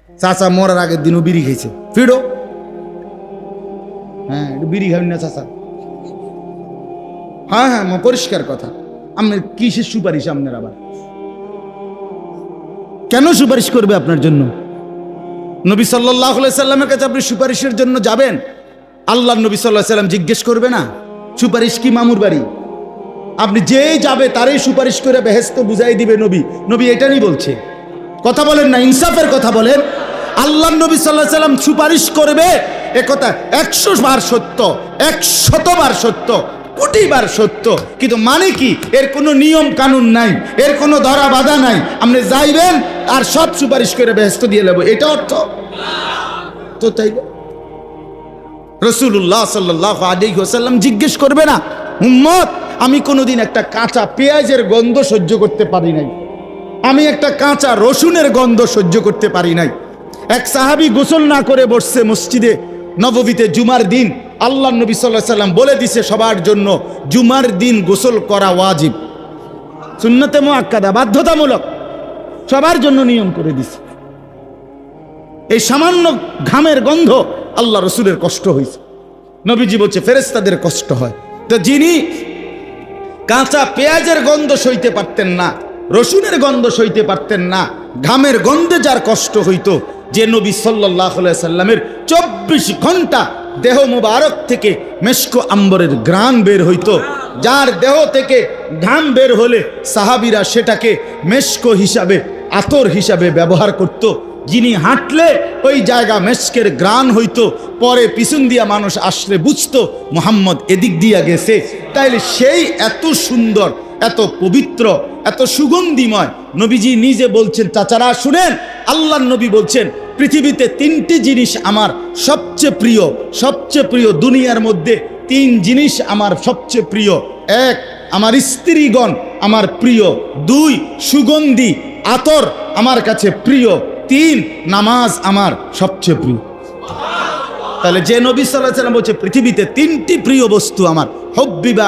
চাচা মরার আগের দিনও বিড়ি খেয়েছে, ফিরো। হ্যাঁ, একটু বিড়ি খাবেন না চাচা? হ্যাঁ হ্যাঁ, পরিষ্কার কথা। আপনার কিসের সুপারিশ? আপনার আবার কেন সুপারিশ করবে আপনার জন্য? নবী সাল্লাল্লাহু আলাইহি সাল্লামের কাছে আপনি সুপারিশের জন্য যাবেন, আল্লাহর নবী সাল্লাল্লাহু আলাইহি সাল্লাম জিজ্ঞেস করবে না সুপারিশ কি মামুর বাড়ি? আপনি যেই যাবে তারই সুপারিশ করে বেহেশত বুঝাই দিবে নবী। নবী এটাই বলছে। কথা বলেন না, ইনসাফের কথা বলেন। আল্লাহর নবী সাল্লাল্লাহু আলাইহি সাল্লাম সুপারিশ করবে, এ কথা 100 বার সত্য, 100 বার সত্য, কোটি বার সত্য। কিন্তু মানে কি? এর কোনো নিয়ম কানুন নাই, এর কোনো ধরা বাধা নাই। আপনি যাইবেন আর সব সুপারিশ করে বেহেশত দিয়ে নেব, এটা অর্থ তো তাই? রাসূলুল্লাহ সাল্লাল্লাহু আলাইহি ওয়াসাল্লাম জিজ্ঞেস করবে না, উম্মত আমি কোনোদিন একটা কাঁচা পেঁয়াজের গন্ধ সহ্য করতে পারি নাই, আমি একটা কাঁচা রসুনের গন্ধ সহ্য করতে পারি নাই। এক সাহাবী গোসল না করে বসছে মসজিদে নববীতে জুমার দিন। আল্লাহর নবী সাল্লাল্লাহু আলাইহি ওয়াসাল্লাম বলে দিছে সবার জন্য জুমার দিন গোসল করা ওয়াজিব, সুন্নতে মুআক্কাদা, বাধ্যতামূলক, সবার জন্য নিয়ম করে দিছে। এই সামান্য ঘামের গন্ধ আল্লাহ রসুলের কষ্ট হয়েছে। নবীজি বলছে ফেরেশতাদের কষ্ট হয়। তো যিনি কাঁচা পেঁয়াজের গন্ধ সইতে পারতেন না, রসুনের গন্ধ সইতে পারতেন না, ঘামের গন্ধে যার কষ্ট হইতো, যে নবী সাল্লাল্লাহু আলাইহি সাল্লামের 24 ঘন্টা দেহ মুবারক থেকে মেশক আম্বরের ঘ্রাণ বের হইতো, যার দেহ থেকে ঘাম বের হলে সাহাবীরা সেটাকে মেশক হিসাবে, আতর হিসাবে ব্যবহার করত। যিনি হাঁটলে ওই জায়গা মেশকের ঘ্রাণ হইতো, পরে পিছন দিয়া মানুষ আসলে বুঝতো মুহাম্মদ এদিক দিয়া গেছে। তাইলে সেই এত সুন্দর, এত পবিত্র, এত সুগন্ধিময় নবীজি নিজে বলছেন, চাচারা শুনেন, আল্লাহর নবী বলছেন পৃথিবীতে 3টি জিনিস আমার সবচেয়ে প্রিয়, সবচেয়ে প্রিয়। দুনিয়ার মধ্যে 3 জিনিস আমার সবচেয়ে প্রিয়। 1, আমার স্ত্রীগণ আমার প্রিয়। 2, সুগন্ধি আতর আমার কাছে প্রিয়। 3, নামাজ আমার সবচেয়ে প্রিয়। তাহলে যে নবী সাল্লাল্লাহু আলাইহি ওয়াসাল্লাম বলছে পৃথিবীতে 3টি প্রিয় বস্তু আমার, হুব্বিবা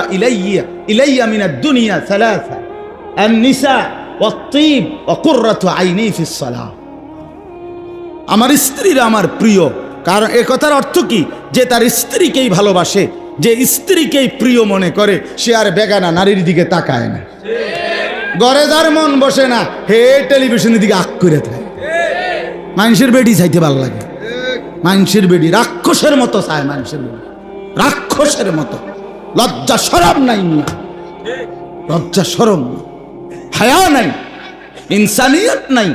ইলাইয়া মিনাদ দুনিয়া সালাসা, আন-নিসা ওয়াত-তিব ওয়া কুররাতু আইনি ফিস সালাহ। আমার স্ত্রীরা আমার প্রিয়। কারণ এ কথার অর্থ কি? যে তার স্ত্রীকেই ভালোবাসে, যে স্ত্রীকেই প্রিয় মনে করে, সে আর বেগানা নারীর দিকে তাকায় না। ঘরে যার মন বসে না, হে টেলিভিশনের দিকে আঁক করে থাকে। মানুষের বেডি চাইতে ভালো লাগে, মানুষের বেডি রাক্ষসের মতো চায়, মানুষের বেডি রাক্ষসের মতো। লজ্জা শরম নাই, লজ্জা শরম, হায়া নাই, ইনসানিয়ত নাই,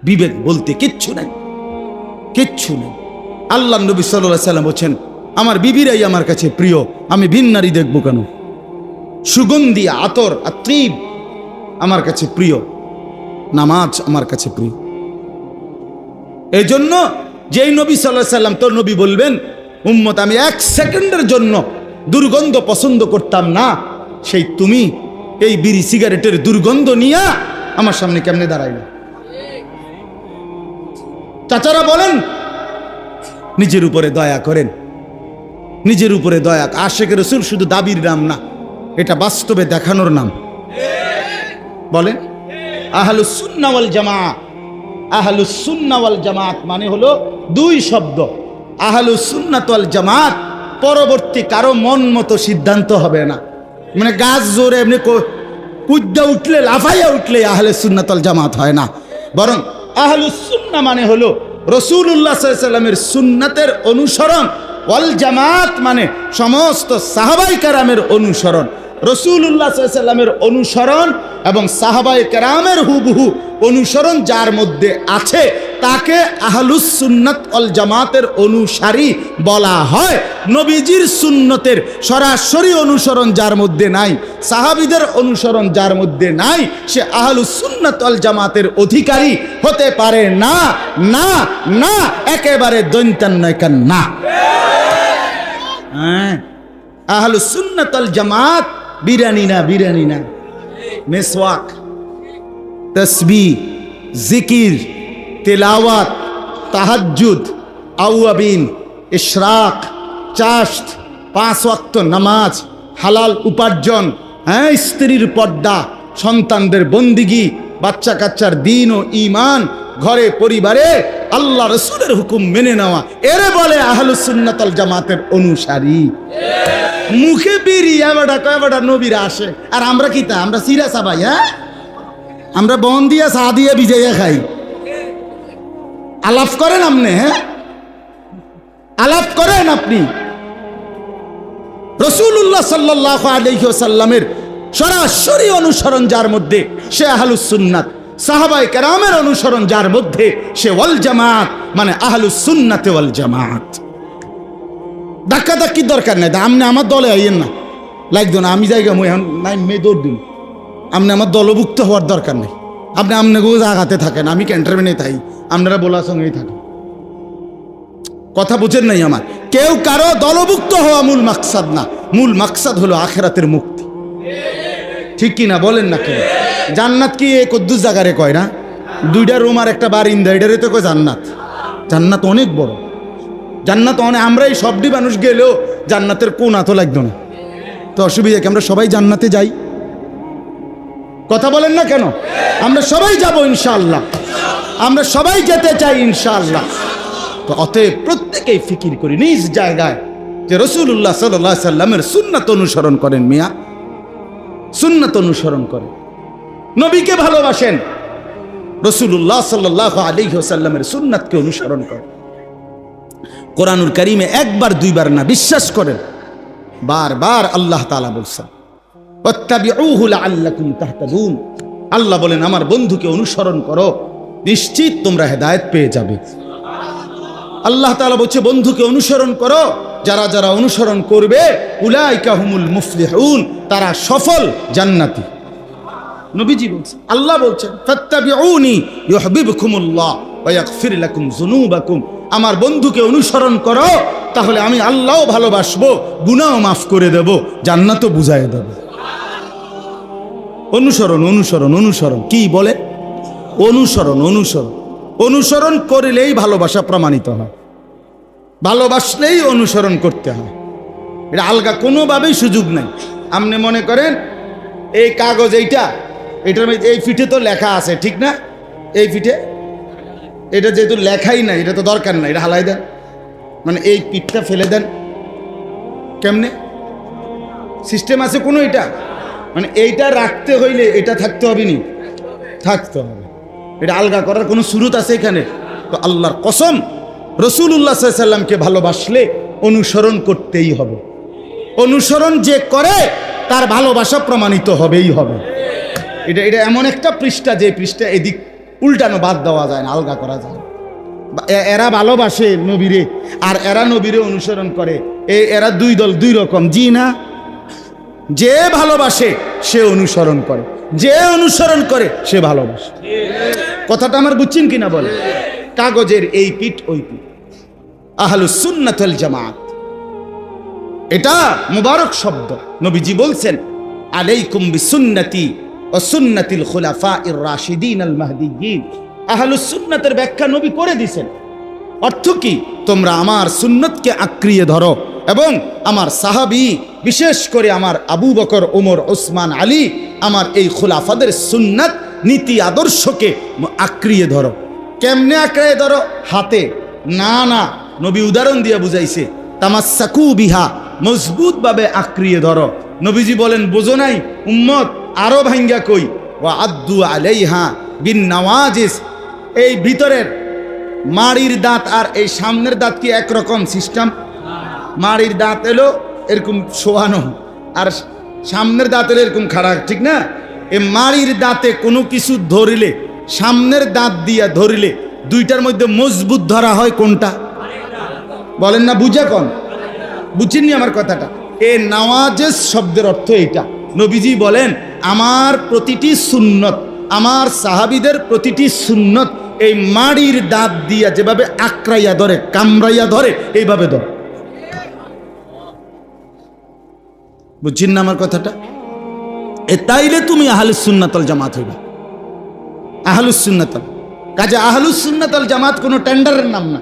বিবেক বলতে কিচ্ছু নাই, কিচ্ছু নেই। আল্লাহ নবী সাল্লাল্লাহু আলাইহি ওয়াসাল্লাম বলছেন আমার বিবিরাই আমার কাছে প্রিয়, আমি ভিন নারী দেখবো কেন? সুগন্ধি আতর আত্রিব আমার কাছে প্রিয়, নামাজ আমার কাছে প্রিয়। এই জন্য যেই নবী সাল্লাল্লাহু আলাইহি ওয়াসাল্লাম, তোর নবী বলবেন উম্মত আমি 1 সেকেন্ডের জন্য দুর্গন্ধ পছন্দ করতাম না, সেই তুমি এই বিড়ি সিগারেটের দুর্গন্ধ নিয়ে আমার সামনে কেমনে দাঁড়াইলে? চাচারা বলেন, নিজের উপরে দয়া করেন, নিজের উপরে দয়া। আশিক রাসূল শুধু দাবির নাম না, এটা বাস্তবে দেখানোর নাম। বলেন আহলুস সুন্নাহ ওয়াল জামাআহ। আহলুস সুন্নাহ ওয়াল জামাআত মানে হলো 2 শব্দ। আহলুস সুন্নাহ ওয়াল জামাআত পরবর্তী কারো মন মতো সিদ্ধান্ত হবে না। মানে গাছ জোরে এমনি কুদ্দা উঠলে, লাফাইয়া উঠলে আহলে সুন্নাত ওয়াল জামাত হয় না। বরং আহলুস সুন্নাহ মানে হলো রাসূলুল্লাহ সাল্লাল্লাহু আলাইহি ওয়াসাল্লামের সুন্নাতের অনুসরণ, ওয়াল জামাত মানে সমস্ত সাহাবায়ে কেরামের অনুসরণ। রাসূলুল্লাহ সাল্লাল্লাহু আলাইহি ওয়াসাল্লামের অনুসরণ এবং সাহাবায়ে কেরামের হুবহু অনুসরণ যার মধ্যে আছে তাকে আহলুস সুন্নাত ওয়াল জামাতের অনুসারী বলা হয়। নবীজির সুন্নতের সরাসরি অনুসরণ যার মধ্যে নাই, সাহাবীদের অনুসরণ যার মধ্যে নাই, সে আহলুস সুন্নাত ওয়াল জামাতের অধিকারী হতে পারে না। না না, একেবারে দৈন্তান নয়, কান না। হ্যাঁ, আহলুস সুন্নাত ওয়াল জামাত বিরানি না, বিরানি না। মেসওয়াক, তসবিহ, জিকির, তেলাওয়াত, তাহাজ্জুদ, আওয়াবিন, ইশরাক, চাশত, 5 ওয়াক্ত নামাজ, হালাল উপার্জন, হ্যাঁ, স্ত্রীর পর্দা, সন্তানদের বন্দিগি, বাচ্চা কাচ্চার দ্বীন ও ঈমান, ঘরে পরিবারে আল্লাহ রসুলের হুকুম মেনে নেওয়া, এরে বলে আহলুস সুন্নাত ওয়াল জামাতের অনুসারী। মুখে বিড়ি এবারটা কয়বারটা নবীরা আসে, আর আমরা কি তা আমরা সিরা সাবাই, হ্যাঁ আমরা বন দিয়া চা দিয়ে ভিজাইয়া খাই। আলাপ করেন আপনি, হ্যাঁ আলাপ করেন আপনি। রাসূলুল্লাহ সাল্লাল্লাহু আলাইহি ওয়াসাল্লামের সরাসরি অনুসরণ যার মধ্যে সে আহলুস সুন্নাত, সাহাবায়ে কেরামের অনুসরণ যার মধ্যে সে ওয়াল জামাত, মানে আহলুস সুন্নাত ওয়াল জামাত। ধাক্কা ধাক্কির দরকার নাই, আপনি আমার দলে আইয়েন না, লাগতো না, আমি জায়গা মই নাই মে দৌড় দিন, আপনি আমার দলভুক্ত হওয়ার দরকার নেই, আপনি আপনাকেও জায়গাতে থাকেন, আমি ক্যান্টারমেন্টে থাকি, আপনারা বলার সঙ্গেই থাকেন। কথা বুঝেন নাই আমার? কেউ কারো দলভুক্ত হওয়া মূল মাকসাদ না, মূল মাকসাদ হলো আখিরাতের মুক্তি। ঠিক কি না বলেন না? কেন জান্নাত কি এ কদ্দুস জায়গারে কয় না, দুইটা রুম আর একটা বারিন্দা, এটারে তো কয় জান্নাত। জান্নাত অনেক বড়, জান্নাত অনেক, আমরা এই সবটি মানুষ গেলেও জান্নাতের কোনা তো লাগতো না, তো অসুবিধা কি? আমরা সবাই জান্নাতে যাই, কথা বলেন না কেন? আমরা সবাই যাব ইনশাআল্লাহ, আমরা সবাই যেতে চাই ইনশাআল্লাহ। তো অতএব প্রত্যেকেই ফিকির করি নিজ জায়গায় যে রাসূলুল্লাহ সাল্লাল্লাহু আলাইহি সাল্লামের সুন্নাত অনুসরণ করেন, মিয়া সুন্নাত অনুসরণ করেন, নবীকে ভালোবাসেন, রাসূলুল্লাহ সাল্লাল্লাহু আলাইহি ওয়াসাল্লামের সুন্নাতকে অনুসরণ করেন। কোরআনুল কারীমে একবার দুইবার না, বিশ্বাস করেন বারবার আল্লাহ তাআলা বলছেন ওয়াত্তাবিউহু লাআল্লাকুম তাহতাদুন। আল্লাহ বলেন আমার বন্ধুকে অনুসরণ করো, নিশ্চিত তোমরা হেদায়েত পেয়ে যাবে। আল্লাহ তাআলা বলছে বন্ধুকে অনুসরণ করো, যারা যারা অনুসরণ করবে উলাইকা হুমুল মুফলিহুন, তারা সফল জান্নাতি। নবীজি বলছেন, আল্লাহ বলছেন ফাত্তাবিউনি ইউহিব্বুকুমুল্লাহ ওয়া ইয়াগফির লাকুম যুনুবাকুম। আমার বন্ধুকে অনুসরণ করো, তাহলে আমি আল্লাহও ভালোবাসবো, গুনাহও মাফ করে দেব, জান্নাতও বুঝাই দেব। অনুসরণ অনুসরণ অনুসরণ কি বলে? অনুসরণ অনুসরণ অনুসরণ করলেই ভালোবাসা প্রমাণিত হয়, ভালোবাসলেই অনুসরণ করতে হয়, এটা আলগা কোনোভাবেই সুযোগ নাই। আপনি মনে করেন এই কাগজ এইটা, এটার এই ফিটে তো লেখা আছে, ঠিক না? এই ফিটে এটা যেহেতু লেখাই নাই, এটা তো দরকার নাই, এটা হালাই দেন, মানে এই পিঠটা ফেলে দেন, কেমনে সিস্টেম আছে কোনো? এটা মানে এইটা রাখতে হইলে এটা থাকতে হবে, নি থাকতে হবে, এটা আলগা করার কোনো সুরত আছে এখানে? তো আল্লাহর কসম রাসূলুল্লাহ সাল্লাল্লাহু আলাইহি সাল্লামকে ভালোবাসলে অনুসরণ করতেই হবে, অনুসরণ যে করে তার ভালোবাসা প্রমাণিত হবেই হবে। এটা এটা এমন একটা পৃষ্ঠা, যে পৃষ্ঠা এদিক উল্টানো বাদ দেওয়া যায় না, আলগা করা যায়। এরা ভালোবাসে নবীরে আর এরা নবীরে অনুসরণ করে, এরা দুই দল দুই রকম, জি না? যে ভালোবাসে সে অনুসরণ করে, যে অনুসরণ করে সে ভালোবাসে। কথাটা আমার বুঝছেন কিনা বলে? কাগজের এই পিঠ ওই পিঠ, আহলুস সুন্নাত ওয়াল জামাত, এটা মুবারক শব্দ। নবীজি বলছেন আলাইকুম বিসুন্নতি ওয়া সুন্নাতিল খুলাফাইর রাশিদিন আল মাহদিয়্যিন। আহলুস সুন্নাতের ব্যাখ্যা নবী করে দিয়েছেন। অর্থ কি? তোমরা আমার সুন্নতকে আঁকড়িয়ে ধরো এবং আমার সাহাবী, বিশেষ করে আমার আবু বকর, ওমর, ওসমান, আলী, আমার এই খুলাফাদের সুন্নাত নীতি আদর্শকে আঁকড়িয়ে ধরো। কেমনে আঁকড়িয়ে ধরো? হাতে না, না, নবী উদাহরণ দিয়ে বুঝাইছে, তামাসসাকু বিহা, মজবুতভাবে আঁকড়িয়ে ধরো। নবীজি বলেন বোঝো নাই উম্মত, আরো ভাঙ্গা কই, ওয়া আদ্দু আলাইহা বিন নওয়াজিস। এই ভিতরের মাড়ির দাঁত আর এই সামনের দাঁত কি একরকম সিস্টেম? মাড়ির দাঁত এলো এরকম শোয়ানো, আর সামনের দাঁত এলো এরকম খাড়া, ঠিক না? এই মাড়ির দাঁতে কোনো কিছু ধরিলে, সামনের দাঁত দিয়া ধরিলে দুইটার মধ্যে মজবুত ধরা হয় কোনটা? বলেন না, বুঝা কন? বুঝিনি আমার কথাটা? এ নওয়াজেস শব্দের অর্থ এইটা। নবীজি বলেন আমার প্রতিটি সুন্নত, আমার সাহাবীদের প্রতিটি সুন্নত এই মাড়ির দাঁত দিয়া যেভাবে আঁকড়াইয়া ধরে, কামড়াইয়া ধরে, এইভাবে ধরে। বুঝছেন না আমার কথাটা? এ তাইলে তুমি আহলুস সুন্নাত ওয়াল জামাত হইবা, আহলুস সুন্নাত। কাজে আহলুস সুন্নাত ওয়াল জামাত কোনো টেন্ডারের নাম না,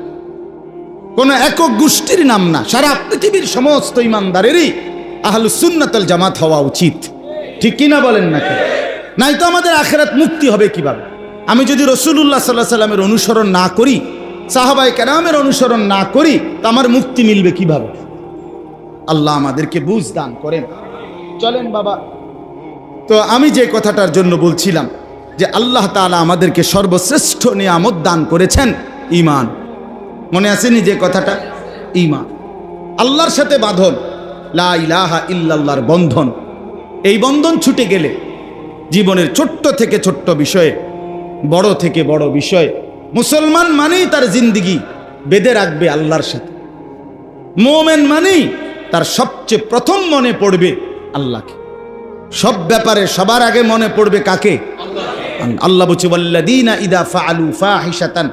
কোনো একক গোষ্ঠীর নাম না, সারা পৃথিবীর সমস্ত ইমানদারেরই আহলুস সুন্নাত ওয়াল জামাত হওয়া উচিত। ঠিক কিনা বলেন না? নাই তো আমাদের আখিরাত মুক্তি হবে কিভাবে? আমি যদি রাসূলুল্লাহ সাল্লাল্লাহু আলাইহি সাল্লামের অনুসরণ না করি সাহাবায়ে কেরামের অনুসরণ না করি তো আমার মুক্তি মিলবে কিভাবে? আল্লাহ আমাদেরকে বুঝ দান করেন। চলেন বাবা, তো আমি যে কথাটার জন্য বলছিলাম যে আল্লাহ তাআলা আমাদেরকে সর্বশ্রেষ্ঠ নিয়ামত দান করেছেন ঈমান। মনে আসেনি যে কথাটা? ঈমান, আল্লাহর সাথে বাঁধন, লা ইলাহা ইল্লাল্লাহর বন্ধন। এই বন্ধন ছুটে গেলে জীবনের ছোট্ট থেকে ছোট্ট বিষয়ে, বড় থেকে বড় বিষয়ে, মুসলমান মানেই তার জিন্দিগি বেঁধে রাখবে আল্লাহর সাথে। মুমিন মানেই তার সবচেয়ে প্রথম মনে পড়বে আল্লাহকে। সব ব্যাপারে সবার আগে মনে পড়বে কাকে? আল্লাহ বলছে ওয়াল্লাযীনা ইযা ফাআলু ফাহিশাতান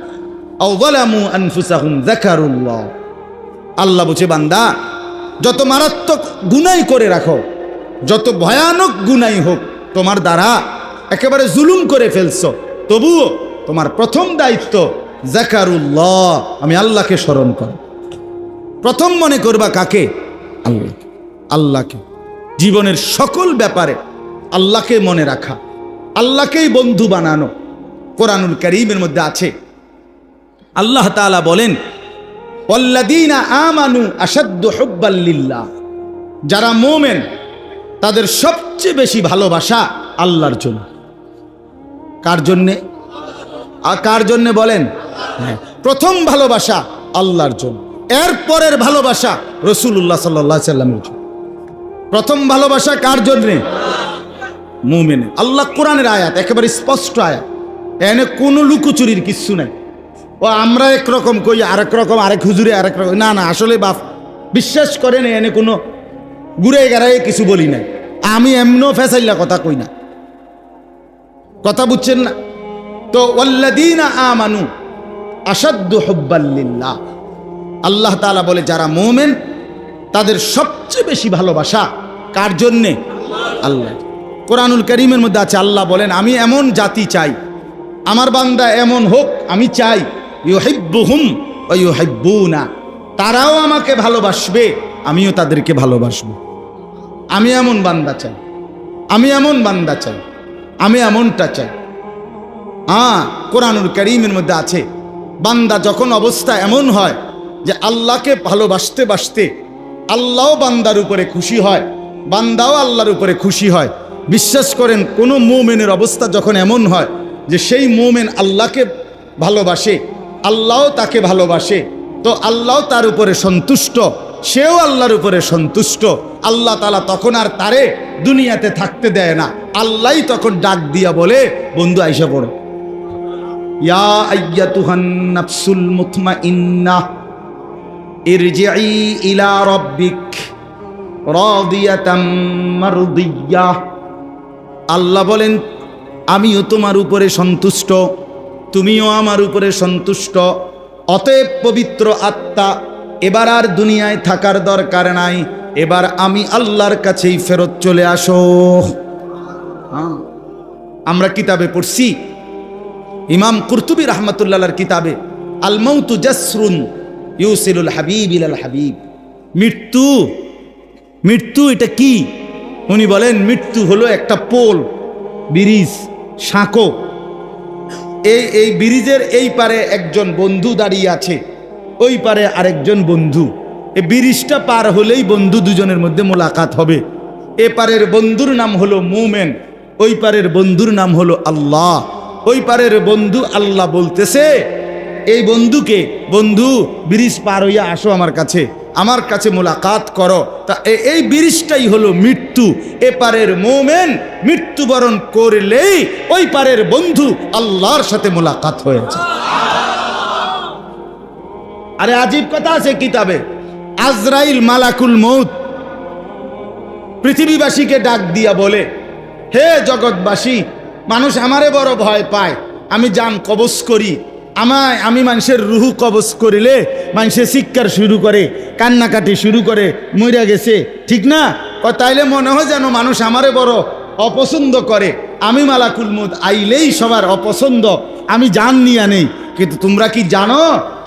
আও যালামু আনফুসাহুম যাকারুল্লাহ। আল্লাহ বলছে বান্দা, যত মারাত্মক গুনাহ করে রাখো, যত ভয়ানক গুনাহ হোক তোমার দ্বারা, একেবারে জুলুম করে ফেলছো, তবুও তোমার প্রথম দায়িত্ব যাকারুল্লাহ, আমি আল্লাহকে স্মরণ করো। প্রথম মনে করবা কাকে? আল্লাহকে। আল্লাহকে জীবনের সকল ব্যাপারে আল্লাহকে মনে রাখা, আল্লাহকেই বন্ধু বানানো। কোরআনুল কারীমের মধ্যে আছে, আল্লাহ তাআলা বলেন ওয়াল্লাযীনা আমানু আশাদ্দু হুব্বাল লিল্লাহ। যারা মুমিন তাদের সবচেয়ে বেশি ভালোবাসা আল্লাহর জন্য। কার জন্যে? আর কার জন্যে বলেন? প্রথম ভালোবাসা আল্লাহর জন্য, এর পরের ভালোবাসা রাসূলুল্লাহ সাল্লাল্লাহু আলাইহি ওয়াসাল্লামের জন্য। প্রথম ভালোবাসা কার জন্যে? মুমিনের। আল্লাহ কোরআনের আয়াত, একেবারে স্পষ্ট আয়াত, এনে কোনো লুকোচুরির কিচ্ছু নাই। ও আমরা একরকম কই, আরেক রকম, আরেক হুজুরে আরেক রকম, না না, আসলে বাপ বিশ্বাস করেন এনে কোনো ঘুরে গেড়াই কিছু বলি নাই। আমি এমনও ফেসাইলা কথা কই না, কথা বুঝছেন না? তো ওয়াল্লাযীনা আমানু আশাদ্দু হুব্বাল লিল্লাহ, আল্লাহ তাআলা বলে যারা মুমিন তাদের সবচেয়ে বেশি ভালোবাসা কার জন্যে? আল্লাহ। কোরআনুল কারীমের মধ্যে আছে, আল্লাহ বলেন আমি এমন জাতি চাই, আমার বান্দা এমন হোক, আমি চাই ইউহিব্বুহুম ওয়া ইউহিব্বুনা, তারাও আমাকে ভালোবাসবে, আমিও তাদেরকে ভালোবাসবো। আমি এমন বান্দা চাই, আমি এমন বান্দা চাই, আমি এমনটা চাই। কোরআনুল কারীমের মধ্যে আছে, বান্দা যখন অবস্থা এমন হয় যে আল্লাহকে ভালোবাসতে বাসতে আল্লাহও বান্দার উপরে খুশি হয়, বান্দাও আল্লাহর উপরে খুশি হয়। বিশ্বাস করেন, কোনো মুমিনের অবস্থা যখন এমন হয় যে সেই মুমিন আল্লাহকে ভালোবাসে, আল্লাহও তাকে ভালোবাসে, তো আল্লাহ তার উপরে সন্তুষ্ট, সেও আল্লাহর উপরে সন্তুষ্ট, আল্লাহ তাআলা তখন আর তারে দুনিয়াতে থাকতে দেয় না। আল্লাহই তখন ডাক দিয়া বলে, বন্ধু আইসা পড়ো, ইয়া আইয়াতুহান নাফসুল মুতমাইন্নাহ ইরজিই ইলা রাব্বিক রাদিয়াতাম মারদিয়াহ। আল্লাহ বলেন আমিও তোমার উপরে সন্তুষ্ট, তুমিও আমার উপরে সন্তুষ্ট, অতএব পবিত্র আত্মা, এবার আর দুনিয়ায় থাকার দরকার নাই, এবার আমি আল্লাহর কাছেই ফেরত চলে আসো। আমরা কিতাবে পড়ছি, ইমাম কুরতুবী রাহমাতুল্লাহ আলাইহির কিতাবে আল মাউতু জাসরুন ইউসিলুল হাবিব ইলাল হাবিব। মৃত্যু, মৃত্যু এটা কি? উনি বলেন মৃত্যু হলো একটা পোল, ব্রিজ, সাঁকো। এই ব্রিজের এই পারে একজন বন্ধু দাঁড়িয়ে আছে, ওই পারে আরেকজন বন্ধু। এই ব্রিজটা পার হলেই বন্ধু দুজনের মধ্যে মোলাকাত হবে। এ পারের বন্ধুর নাম হলো মুমিন, ওই পারের বন্ধুর নাম হলো আল্লাহ। ওই পারের বন্ধু আল্লাহ বলতেছে এই বন্ধুকে, বন্ধু ব্রিজ পার হইয়া আসো আমার কাছে মোলাকাত করো। তা এই ব্রিজটাই হলো মৃত্যু। এ পারের মুমিন মৃত্যুবরণ করলেই ওই পারের বন্ধু আল্লাহর সাথে মোলাকাত হয়েছে। আরে আজীব কথা আছে কিতাবে, আজরাইল মালাকুল মউত পৃথিবীবাসীকে ডাক দিয়া বলে, হে জগৎবাসী, মানুষ আমারে বড় ভয় পায়, আমি জান কবজ করি, আমি মানুষের রুহু কবজ করিলে মানুষে চিৎকার শুরু করে, কান্নাকাটি শুরু করে, মইরা গেছে, ঠিক না? তাইলে মনে হয় যেন মানুষ আমারে বড় অপছন্দ করে। আমি মালাকুল মউত আইলেই সবার অপছন্দ, আমি জান নিয়ে নেই। কিন্তু তোমরা কি জানো,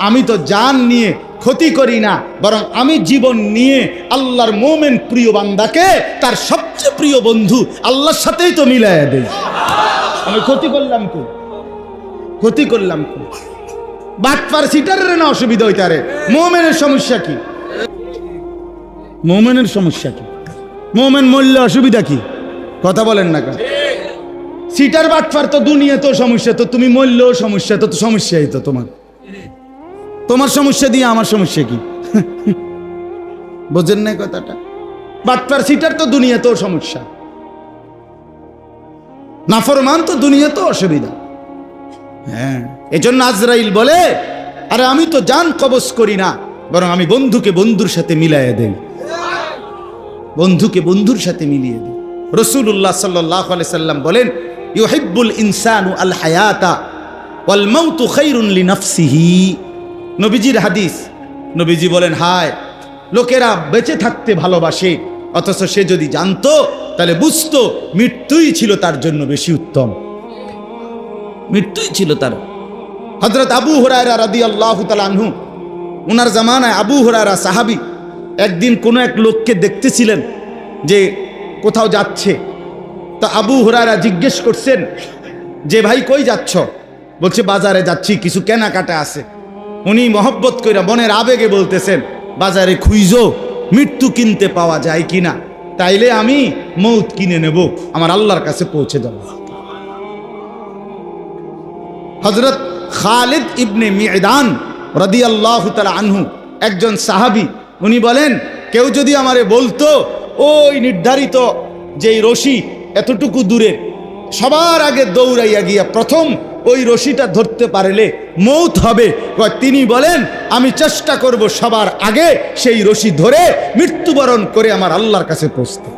আমি তো জান নিয়ে ক্ষতি করি না, বরং আমি জীবন নিয়ে আল্লাহর মুমিন প্রিয় বান্দাকে তার সবচেয়ে প্রিয় বন্ধু আল্লাহর সাথেই তো মিলাইয়া দেই। আমি ক্ষতি করলাম কি? ক্ষতি করলাম কি? বাটপার সিটারের না অসুবিধা হইতারে? মুমিনের সমস্যা কি? মুমিনের সমস্যা কি? মুমিন মরলে অসুবিধা কি? কথা বলেন না কেন? সিটার বাটপার তো দুনিয়াতেও সমস্যা, তো তুমি মরলেও সমস্যা, তো সমস্যাই তো তোমার সমস্যা দিয়ে আমার সমস্যা কি? বোঝেন না কথাটা? বাটপার সিটার তো দুনিয়াতেও সমস্যা, নাফরমান তো দুনিয়াতেও অসুবিধা। হ্যাঁ, এজন্য আজরাইল বলে, আরে আমি তো জান কবজ করি না, বরং আমি বন্ধুকে বন্ধুর সাথে মিলাইয়া দেই, বন্ধুকে বন্ধুর সাথে মিলিয়ে দেই। রাসূলুল্লাহ সাল্লাল্লাহু আলাইহি সাল্লাম বলেন, ইউহিব্বুল ইনসানু আল হায়াতা ওয়াল মাউতু খায়রুন লিনাফসিহি। নবীজির হাদিস, নবীজি বলেন, হায় লোকেরা বেঁচে থাকতে ভালোবাসে, অথচ সে যদি জানতো তাহলে বুঝতো মৃত্যুই ছিল তার জন্য বেশি উত্তম, মৃত্যুই ছিল তার। হযরত আবু হুরায়রা রাদিয়াল্লাহু তাআলা আনহু, ওনার জামানায় আবু হুরায়রা সাহাবী, একদিন কোনো এক লোককে দেখতেছিলেন যে কোথাও যাচ্ছে। তো আবু হুরায়রা জিজ্ঞেস করছেন যে ভাই কই যাচ্ছ? বলছে বাজারে যাচ্ছি, কিছু কেনাকাটা আছে। উনি মহব্বত কইরা মনের আবেগে বলতেছেন, বাজারে খুঁজো মৃত্যু কিনতে পাওয়া যায় কিনা, তাইলে আমি মৌত কিনে নেব, আমার আল্লাহর কাছে পৌঁছে যাব। হযরত খালিদ ইবনে মি'দান রাদিয়াল্লাহু তাআলা আনহু, একজন সাহাবী, উনি বলেন, কেউ যদি আমারে বলতো ওই নির্ধারিত যেই রশি এতটুকু দূরে, সবার আগে দৌড়াইয়া গিয়া প্রথম ওই রশিটা ধরতে পারলে মৌত হবে, তিনি বলেন আমি চেষ্টা করব সবার আগে সেই রশি ধরে মৃত্যুবরণ করে আমার আল্লাহর কাছে পৌঁছতে।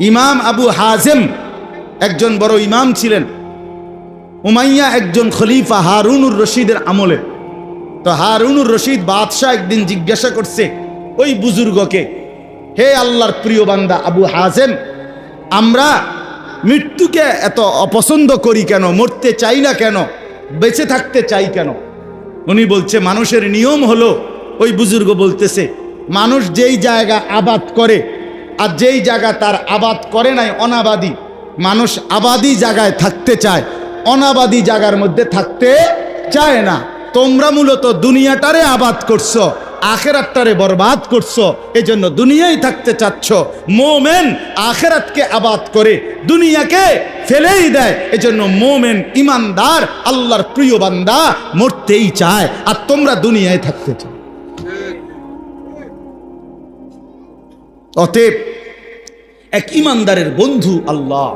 ইমাম আবু হাজেম একজন বড় ইমাম ছিলেন, উমাইয়া একজন খলিফা হারুনুর রশিদের আমলে। তো হারুনুর রশিদ বাদশাহ একদিন জিজ্ঞাসা করছে ওই বুজুর্গকে, হে আল্লাহর প্রিয় বান্দা আবু হাজেম, আমরা মৃত্যুকে এত অপছন্দ করি কেন, মরতে চাই না কেন, বেঁচে থাকতে চাই কেন? উনি বলছে মানুষের নিয়ম হলো, ওই বুজুর্গ বলতেছে, মানুষ যেই জায়গা আবাদ করে আর যেই জায়গা তার আবাদ করে নাই অনাবাদী, মানুষ আবাদী জায়গায় থাকতে চায়, অনাবাদী জায়গার মধ্যে থাকতে চায় না। তোমরা মূলত দুনিয়াটারে আবাদ করছো, আখেরাতটারে বরবাদ করছো, এজন্য দুনিয়ায় থাকতে চাচ্ছ। মোমেন আখেরাতকে আবাদ করে দুনিয়াকে ফেলেই দেয়, এজন্য মোমেন ইমানদার আল্লাহর প্রিয় বান্দা মরতেই চায়, আর তোমরা দুনিয়ায় থাকতে চাও। অতএব এক ইমানদারের বন্ধু আল্লাহ।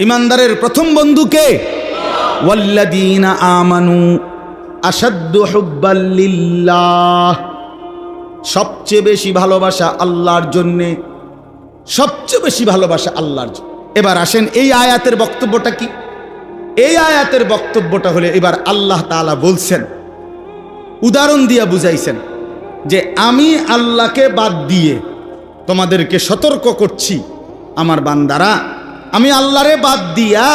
ইমানদারের প্রথম বন্ধু কে? ওয়াল্লাযীনা আমানু আশাদ্দু হুব্বাল লিল্লাহ। সবচেয়ে বেশি ভালোবাসা আল্লাহর জন্যে, সবচেয়ে বেশি ভালোবাসা আল্লাহর জন্য। এবার আসেন এই আয়াতের বক্তব্যটা কি? এই আয়াতের বক্তব্যটা হলে এবার আল্লাহ তাআলা বলছেন, উদাহরণ দিয়া বুঝাইছেন যে আমি আল্লাহকে বাদ দিয়ে তোমাদেরকে সতর্ক করছি, আমার বান্দারা, আমি আল্লাহরে বাদ দিয়া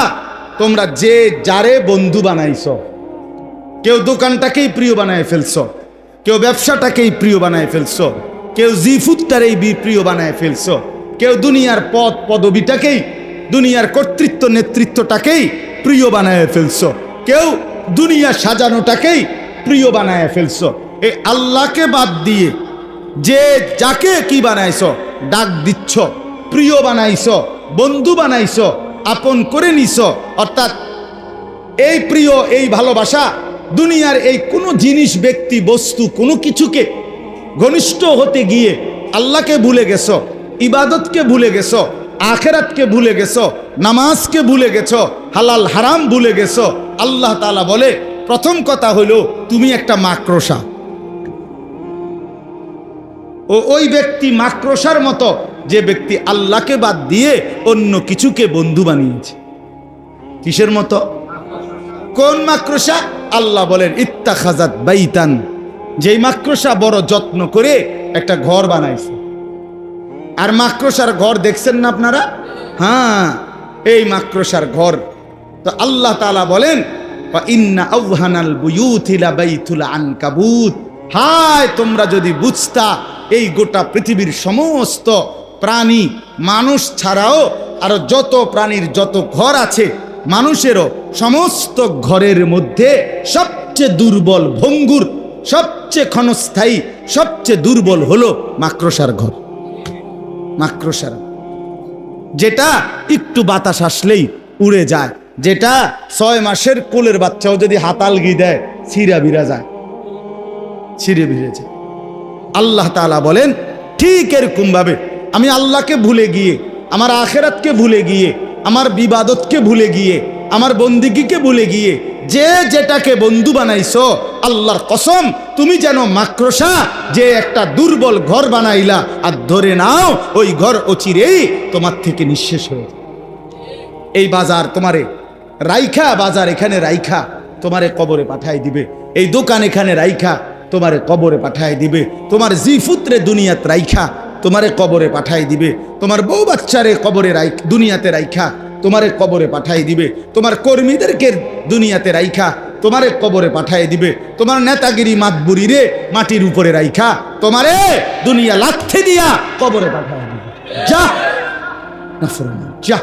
তোমরা যে যারে বন্ধু বানাইছো, কেউ দোকানটাকেই প্রিয় বানায় ফেলছো, কেউ ব্যবসাটাকেই প্রিয় বানায় ফেলছো, কেউ জিফুতটারেই প্রিয় বানায় ফেলছো, কেউ দুনিয়ার পদ পদবিটাকেই, দুনিয়ার কর্তৃত্ব নেতৃত্বটাকেই প্রিয় বানায় ফেলছো, কেউ দুনিয়া সাজানোটাকেই প্রিয় বানায় ফেলছো। এই আল্লাহকে বাদ দিয়ে যে যাকে কি বানাইছো, ডাক দিচ্ছ, প্রিয় বানাইছো, বন্ধু বানাইছো, আপন করে নিছো, অর্থাৎ এই প্রিয়, এই ভালোবাসা দুনিয়ার এই কোনো জিনিস, ব্যক্তি, বস্তু, কোনো কিছুকে ঘনিষ্ঠ হতে গিয়ে আল্লাহকে ভুলে গেছো, ইবাদতকে ভুলে গেছো, আখেরাতকে ভুলে গেছো, নামাজকে ভুলে গেছো, হালাল হারাম ভুলে গেছো। আল্লাহ তাআলা বলে প্রথম কথা হলো তুমি একটা মাকড়সা। ওই ব্যক্তি মাকড়সার মতো যে ব্যক্তি আল্লাহকে বাদ দিয়ে অন্য কিছুকে বন্ধু বানিয়েছে। কিসের মতো? কোন মাকড়সা? আল্লাহ বলেন ইত্তাখাযাত বাইতান, যেই মাকড়সা বড় যত্ন করে একটা ঘর বানাইছে। আর মাকড়সার ঘর দেখছেন না আপনারা? হ্যাঁ, এই মাকড়সার ঘর। তো আল্লাহ তাআলা বলেন ইন্না আওহানাল বুয়ুতি লা বাইতুল আনকাবুত। হায়, তোমরা যদি বুঝতা এই গোটা পৃথিবীর সমস্ত প্রাণী, মানুষ ছাড়াও আরো যত প্রাণীর যত ঘর আছে, মানুষেরও সমস্ত ঘরের মধ্যে সবচেয়ে দুর্বল, ভঙ্গুর, সবচেয়ে ক্ষণস্থায়ী, সবচেয়ে দুর্বল হলো মাকড়সার ঘর। মাকড়সার, যেটা একটু বাতাস আসলেই উড়ে যায়, যেটা 6 মাসের কোলের বাচ্চাও যদি হাতালগি দেয় ছিঁড়া বিরা যায়, ছিঁড়ে ভিড়ে যায়। আল্লাহ তাআলা বলেন ঠিক এরকম ভাবে আমি আল্লাহকে ভুলে গিয়ে, আমার আখিরাতকে ভুলে গিয়ে, আমার বিবাদতকে ভুলে গিয়ে, আমার বন্দিগিকে ভুলে গিয়ে যে যেটাকে বন্ধু বানাইছো, আল্লাহর কসম তুমি যেন মাকড়সা যে একটা দুর্বল ঘর বানাইলা, আর ধরে নাও ওই ঘর অচিরেই তোমার থেকে নিঃশেষ হয়ে যায়। এই বাজার তোমারে রাইখা, বাজার এখানে রাইখা তোমারে কবরে পাঠাই দিবে। এই দোকান এখানে রাইখা তোমারে কবরে পাঠাই দিবে। তোমার জিফুত্রে দুনিয়াত রাইখা তোমারে কবরে পাঠাই দিবে। তোমার বউ বাচ্চারে কবরে দুনিয়াতে রাইখা তোমারে কবরে পাঠাই দিবে। তোমার কর্মীদেরকে দুনিয়াতে রাইখা তোমারে কবরে পাঠাই দিবে। তোমার নেতাগিরি মাতবুরি রে মাটির উপরে রাইখা তোমারে দুনিয়া লাথে দিয়া কবরে পাঠাই দিবে। যা নাফরমান, যা।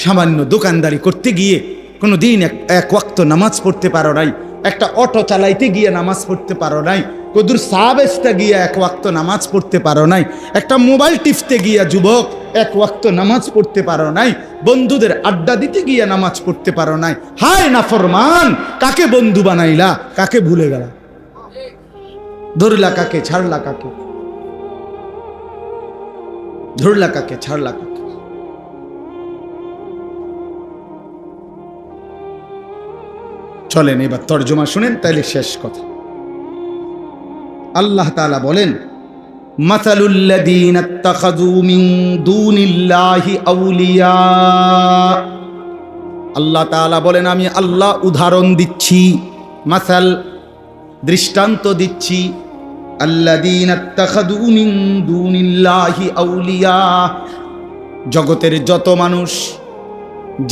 সামান্য দোকানদারি করতে গিয়ে কোনো দিন এক ওয়াক্ত নামাজ পড়তে পারো নাই, একটা অটো চালাইতে গিয়ে নামাজ পড়তে পারো নাই, কদুর সাহাবেস্তা গিয়ে এক ওয়াক্ত নামাজ পড়তে পারো নাই, একটা মোবাইল টিপতে গিয়া যুবক এক ওয়াক্ত নামাজ পড়তে পারো নাই, বন্ধুদের আড্ডা দিতে গিয়ে নামাজ পড়তে পারো নাই। হায় নাফরমান, কাকে বন্ধু বানাইলা, কাকে ভুলে গেলা, ধরলা কাকে, ছাড়লা কাকে, ধরলা কাকে, ছাড়লা কাকে। চলেন এবার তর্জমা শুনেন, তাইলে শেষ কথা। আল্লাহ তাআলা বলেন মাসালুল্লাযীনা ইত্তাখাযু মিন দুনিল্লাহি আউলিয়া। আল্লাহ তাআলা বলেন আমি আল্লাহ উদাহরণ দিচ্ছি, মাসাল দৃষ্টান্ত দিচ্ছি। আল্লাযীনা ইত্তাখাযু মিন দুনিল্লাহি আউলিয়া, জগতের যত মানুষ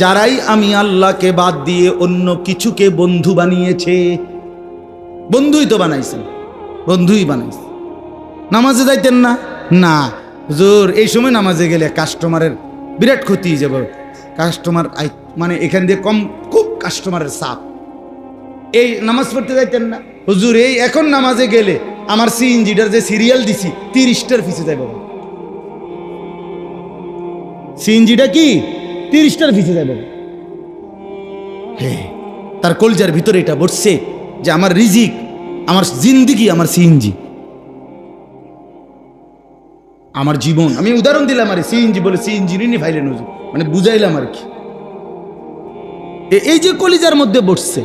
যারাই আমি আল্লাহকে বাদ দিয়ে অন্য কিছুকে বন্ধু বানিয়েছে, বন্ধুই তো বানাইছেন, বন্ধুই বানাইছে। নামাজে যাইতেন না, না হুজুর এই সময় নামাজে গেলে কাস্টমারের বিরাট ক্ষতি হয়ে যাবে, কাস্টমার মানে এখান দিয়ে কম, খুব কাস্টমারের চাপ। এই নামাজ পড়তে যাইতেন না, হুজুর এই এখন নামাজে গেলে আমার সিএনজিটার যে সিরিয়াল দিছি 30টার পিছে যাইব, সিএনজিটা কি 30টার পিছে যাবে। হ্যাঁ, তার কলজার ভিতরে এটা বসছে যে আমার রিজিক, আমার জিন্দিগি, আমার সিএনজি, আমার জীবন। আমি উদাহরণ দিলাম আরে সিএনজি বলে, সিএনজি নি ফাইলেন হুজুর, মানে বুঝাইলাম আর কি। এই যে কলিজার মধ্যে বসছে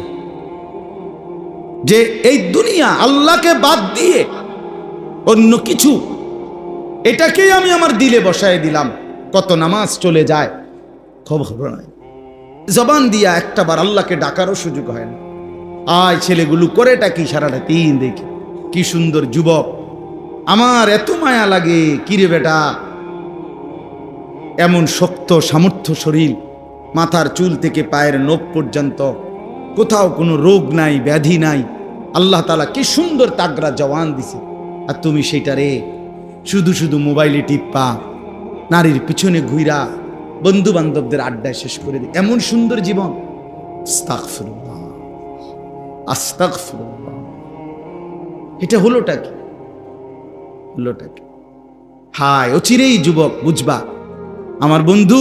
যে এই দুনিয়া আল্লাহকে বাদ দিয়ে অন্য কিছু, এটাকেই আমি আমার দিলে বসায় দিলাম। কত নামাজ চলে যায় খবর নাই, জবান দিয়া একটাবার আল্লাহকে ডাকারও সুযোগ হয় না। আয় ছেলেগুলো করেটা কি সারাটা দিন দেখি, কি সুন্দর যুবক, আমার এত মায়া লাগে, কিরে বেটা, এমন শক্ত সামর্থ্য শরীর, মাথার চুল থেকে পায়ের নখ পর্যন্ত কোথাও কোনো রোগ নাই, ব্যাধি নাই। আল্লাহ তাআলা কি সুন্দর তাগড়া জওয়ান দিছে, আর তুমি সেটারে শুধু শুধু মোবাইলে টিপ্পা, নারীর পিছনে ঘুইরা, বন্ধু বান্ধবদের আড্ডায় শেষ করে দিই। এমন সুন্দর জীবন, আস্তাগফিরুল্লাহ, আস্তাগফিরুল্লাহ। এটা হলোটা কি, হলোটা কি? হায় অচিরেই যুবক বুঝবা, আমার বন্ধু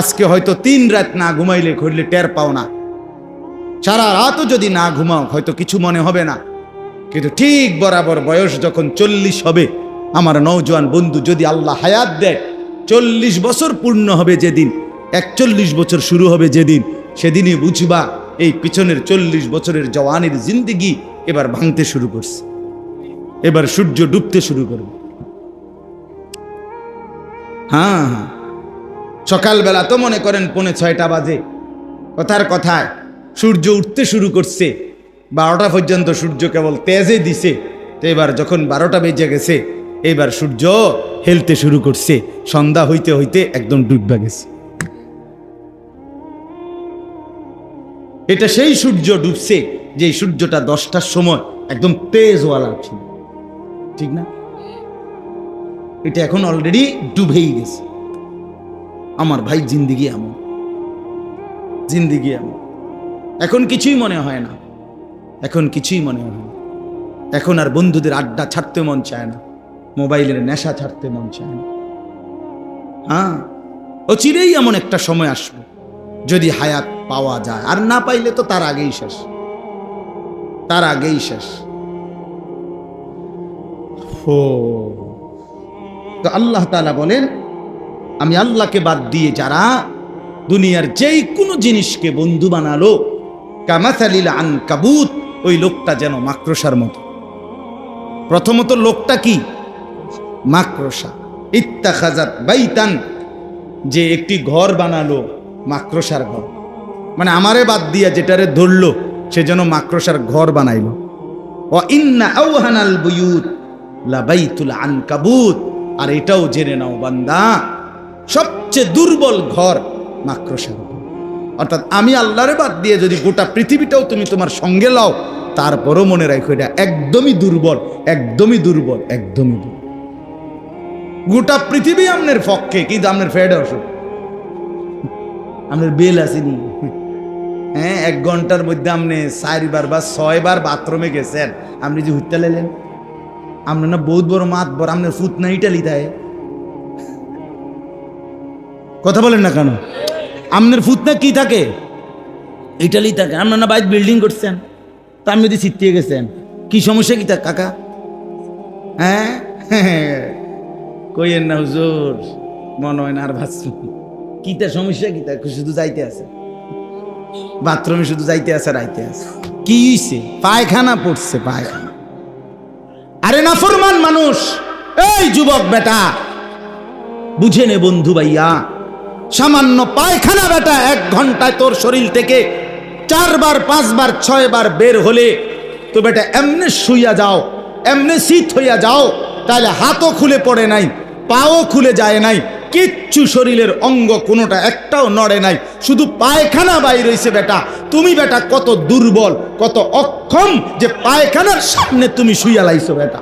আজকে হয়তো 3 রাত না ঘুমাইলে করলে টের পাও না, সারা রাতও যদি না ঘুমাও হয়তো কিছু মনে হবে না, কিন্তু ঠিক বরাবর বয়স যখন 40 হবে, আমার নওজোয়ান বন্ধু যদি আল্লাহ হায়াত দেয়, 40 বছর পূর্ণ হবে যেদিন, 41 বছর শুরু হবে যেদিন, সেদিনই বুঝবা এই পিছনের 40 বছরের জওয়ানের জিন্দেগি এবার ভাঙতে শুরু করছে, এবার সূর্য ডুবতে শুরু করবে। হ্যাঁ, সকালবেলা তো মনে করেন 5:45 বাজে, কথার কথায় সূর্য উঠতে শুরু করছে, 12টা পর্যন্ত সূর্য কেবল তেজে দিছে, তো এবার যখন 12টা বেজে গেছে, এবার সূর্য হেলতে শুরু করছে, সন্ধ্যা হইতে হইতে একদম ডুববা গেছে। এটা সেই সূর্য ডুবছে যে সূর্যটা 10টার সময় একদম তেজওয়ালা ছিল, ঠিক না? এটা এখন অলরেডি ডুবেই গেছে। আমার ভাই জিন্দেগি এমন, জিন্দিগি এমন। এখন কিছুই মনে হয় না, এখন কিছুই মনে হয় না। এখন আর বন্ধুদের আড্ডা ছাড়তে মন চায় না, মোবাইলের নেশা ছাড়তে মন চায় না। হ্যাঁ, অচিরেই এমন একটা সময় আসবে যদি হায়াত পাওয়া যায়, আর না পাইলে তো তার আগেই শেষ, তার আগেই শেষ। তো আল্লাহ তাআলা বলেন, আমি আল্লাহকে বাদ দিয়ে যারা দুনিয়ার যেই কোনো জিনিসকে বন্ধু বানালো, কামাসালিল আনকাবুত, ওই লোকটা যেন মাকড়সার মতো। প্রথমত লোকটা কি? মাকড়সা। ইত্তাখাযাত বাইতান, যে একটি ঘর বানালো, মাকড়সার ঘর। মানে আমারে বাদ দিয়া যেটারে ধরলো সে যেন মাকড়সার ঘর বানাইলো। ওয়া ইন্না আওহানাল বুয়ুত লাবাইতুল আনকাবুত, আর এটাও জেনে নাও বান্দা, সবচেয়ে দুর্বল ঘর মাকড়সার ঘর। অর্থাৎ আমি আল্লাহরে বাদ দিয়ে যদি গোটা পৃথিবীটাও তুমি তোমার সঙ্গে লাও, তারপরও মনে রাখো এটা একদমই দুর্বল, একদমই দুর্বল, একদমই দুর্বল। গোটা পৃথিবী আপনার পক্ষে, কিন্তু আপনার ফেড অসুখ, আপনার বেল আসেনি। হ্যাঁ, 1 ঘন্টার মধ্যে আপনি 4 বার বা 6 বার বাথরুমে গেছেন, আপনি যে হুইটা লেলেন, আপনার না বহুত বড় মাত বড়, আপনার ফুট না ইটালি দেয়। কথা বলেন না কেন? আপনার ফুট না কি থাকে? ইটালি থাকে। আপনার না বাইরে বিল্ডিং করছেন, তা আপনি যদি ছিটিয়ে গেছেন, কি সমস্যা কি তা কাকা? হ্যাঁ, কইেন না হুজুর, মনে হয় না আর ভাবছি কিতা সমস্যা, কিতা শুধু যাইতে আছে বাথরুমে, শুধু যাইতে আছে আর আইতে আছে। কি হইছে? পায়খানা পড়ছে, পায়খানা। আরে নাফরমান মানুষ, এই যুবক বেটা, বুঝে নে বন্ধু ভাইয়া, সামান্য পায়খানা বেটা 1 ঘন্টায় তোর শরীর থেকে 4 বার 5 বার 6 বার বের হলে তো বেটা এমনি শুইয়া যাও, এমনি শীত হইয়া যাও, তাহলে হাতও খুলে পড়ে নাই, পাও খুলে যায় নাই, কিচ্ছু শরীরের অঙ্গ কোনোটা একটাও নড়ে নাই, শুধু পায়খানা বাইর হইছে। বেটা তুমি বেটা কত দুর্বল, কত অক্ষম যে পায়খানার সামনে তুমি শুইয়া লাইছো। বেটা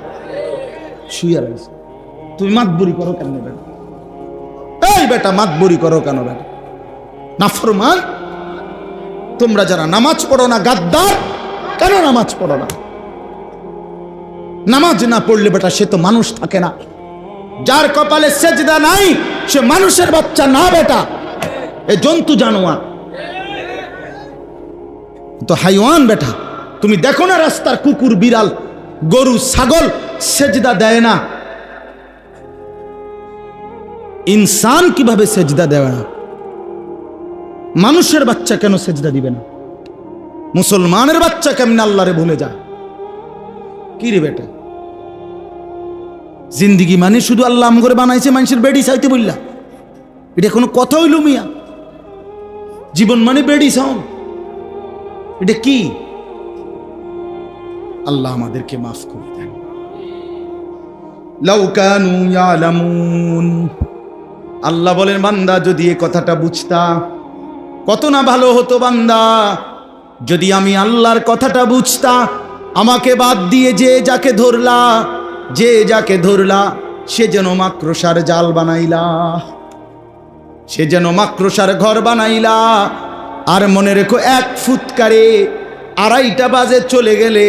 শুইয়া লাইছো, তুমি মাতবুরি করো কেন বেটা? এই বেটা মাতবুরি করো কেন বেটা? নাফরমান, তোমরা যারা নামাজ পড়ো না, গাদ্দার, কেন নামাজ পড়ো না? নামাজ না পড়লে বেটা সে তো মানুষ থাকে না। যার কপালে সেজদা নাই সে মানুষের বাচ্চা না বেটা, এ জন্তু জানোয়ার, তো হাইওয়ান বেটা। তুমি দেখো না রাস্তার কুকুর, বিড়াল, গরু, ছাগল সেজদা দেয় না, ইনসান কিভাবে সেজদা দেয় না? মানুষের বাচ্চা কেন সেজদা দিবে না? মুসলমানের বাচ্চা কেমনে আল্লাহরে ভুলে যায়? কি রে বেটা, জিন্দিগি মানে শুধু আল্লাহ আম করে বানাইছে মানুষের বেডি চাইতে বললা? এটা কোনো কথা হইল মিয়া? জীবন মানে বেডি চাও, এটা কি? আল্লাহ আমাদেরকে মাফ করে দেন। লাউ কানু ইয়ালামুন, আল্লাহ বলেন বান্দা যদি এই কথাটা বুঝতা কত না ভালো হতো বান্দা। যদি আমি আল্লাহর কথাটা বুঝতা, আমাকে বাদ দিয়ে যে যাকে ধরলা, যে যাকে ধরলা সে যেন মাকড়সার জাল বানাইলা, সে যেন মাকড়সার ঘর বানাইলা। আর মনে রেখো 1 ফুৎকারে 2:30 বাজে চলে গেলে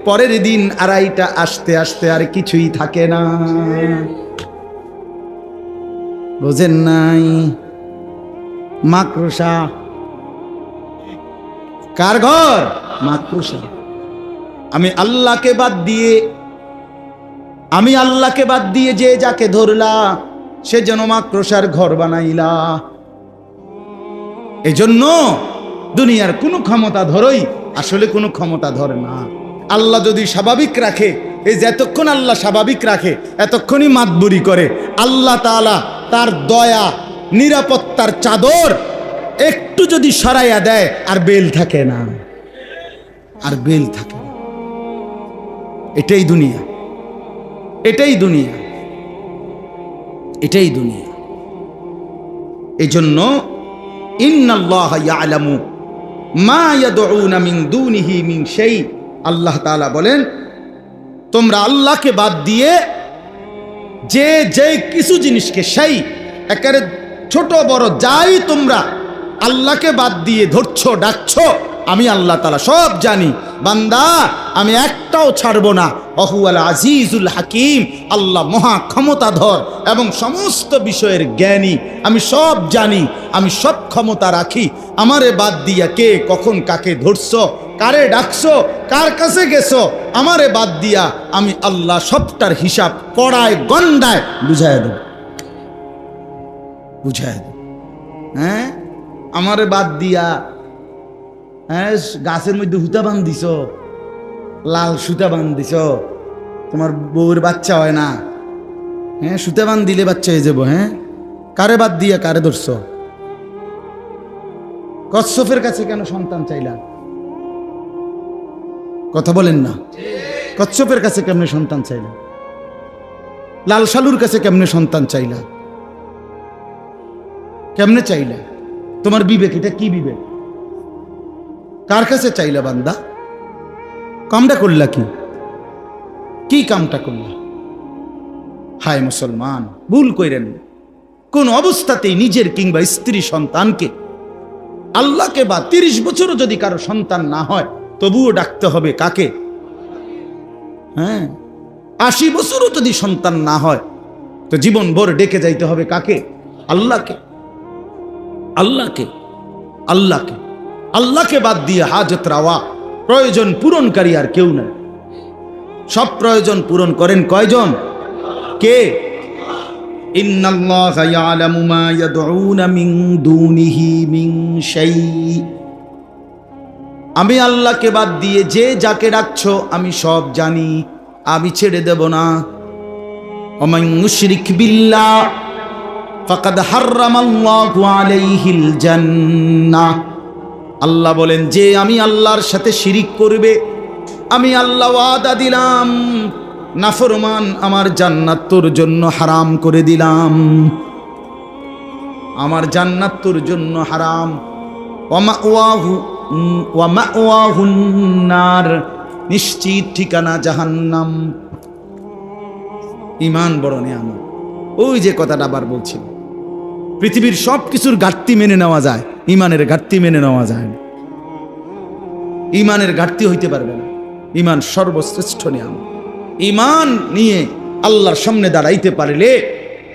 পরের দিন 2:30 আসতে আসতে আর কিছুই থাকে না। বুঝেন নাই? মাকড়সা কার ঘর? মাকড়সা। আমি আল্লাহকে বাদ দিয়ে যে যাকে ধরলা সে যেন মাকড়সার ঘর বানাইলা। এজন্য দুনিয়ার কোনো ক্ষমতা ধরই আসলে কোনো ক্ষমতা ধরে না। আল্লাহ যদি স্বাভাবিক রাখে, এই যে এতক্ষণ আল্লাহ স্বাভাবিক রাখে, এতক্ষণই মাতবুরি করে, আল্লাহ তাআলা তার দয়া নিরাপত্তার চাদর একটু যদি সরাইয়া দেয় আর বেল থাকে না, আর বেল থাকে না। এটাই দুনিয়া, এটাই দুনিয়া, এটাই দুনিয়া। এজন্য ইন্নাল্লাহা ইয়ালামু মা ইয়াদউনা মিন দুনিহি মিন শাই, আল্লাহ তাআলা বলেন তোমরা আল্লাহকে বাদ দিয়ে যে কিছু জিনিসকে, সেই একেবারে ছোট বড় যাই তোমরা আল্লাহকে বাদ দিয়ে ধরছো ডাকছো, আমি আল্লাহ তাআলা সব জানি। বান্দা আমি একটাও ছাড়বো না। অহুয়াল আজিজুল হাকিম, আল্লাহ মহা ক্ষমতাধর এবং সমস্ত বিষয়ের জ্ঞানী। আমি সব জানি, আমি সব ক্ষমতা রাখি। আমারে বাদ দিয়া কে কখন কাকে ধরছো, কারে ডাকছো, কার কাছে গেছো, আমারে বাদ দিয়া আমি আল্লাহ সবটার হিসাব কড়ায় গন্ডায় বুঝায় দেব, বুঝায় দেব। হ্যাঁ, আমারে বাদ দিয়া হ্যাঁ গাছের মধ্যে হুতা বান্ধিছ, লাল সুতা বান্ধিছ, তোমার বউর বাচ্চা হয় না, হ্যাঁ সুতা বান্ধিলে বাচ্চা হয়ে যাবো। হ্যাঁ, কারে বাদ দিয়া কারে ধরছ? কচ্ছপের কাছে কেন সন্তান চাইলা? কথা বলেন না। কচ্ছপের কাছে কেমনে সন্তান চাইলা? লাল শালুর কাছে কেমনে সন্তান চাইলা? কেমনে চাইলা? তোমার বিবেক, এটা কি বিবেক? কার কাছে চাইলা বান্দা? কামটা করলা কি? কি কামটা করলা? হায় মুসলমান, ভুল কইরেন। কোন অবস্থাতেই নিজের কিংবা স্ত্রী সন্তানকে, আল্লাহকে বা 30 বছরও যদি কারো সন্তান না হয় তবুও ডাকতে হবে কাকে? হ্যাঁ, 80 বছরও যদি সন্তান না হয় তো জীবন ভর ডেকে যাইতে হবে কাকে? আল্লাহকে, আল্লাহকে, আল্লাহকে। আল্লাহকে বাদ দিয়ে হাজত রাওয়া, প্রয়োজন পূরণকারী আর কেউ নাই। সব প্রয়োজন পূরণ করেন কয়জন? কে? ইন্নাল্লাহা ইয়ালামু মা ইয়াদউনা মিন দুনিহি মিন শাই। আমি আল্লাহকে বাদ দিয়ে যে যাকে ডাকছো আমি সব জানি, আমি ছেড়ে দেব না। ওমান ইউশরিক বিল্লাহ ফাকাদ হাররামাল্লাহু আলাইহিল জান্নাহ। আল্লাহ বলেন, যে আমি আল্লাহর সাথে শিরিক করবে আমি আল্লাহ ওয়াদা দিলাম, নাফরমান আমার জান্নাত তোর জন্য হারাম করে দিলাম। আমার জান্নাত তোর জন্য হারাম। ওয়া মাওয়াহুন নার, নিশ্চিত ঠিকানা জাহান্নাম। ঈমান বড় নিয়ামত। ওই যে কথাটা আবার বলছিল, পৃথিবীর সব কিছুর ঘাটতি মেনে নেওয়া যায়, ঈমানের ঘাটতি মেনে নেওয়া যায় না। ঈমানের ঘাটতি হইতে পারবে না। ঈমান সর্বশ্রেষ্ঠ নিয়ামত। ঈমান নিয়ে আল্লাহর সামনে দাঁড়াইতে পারলে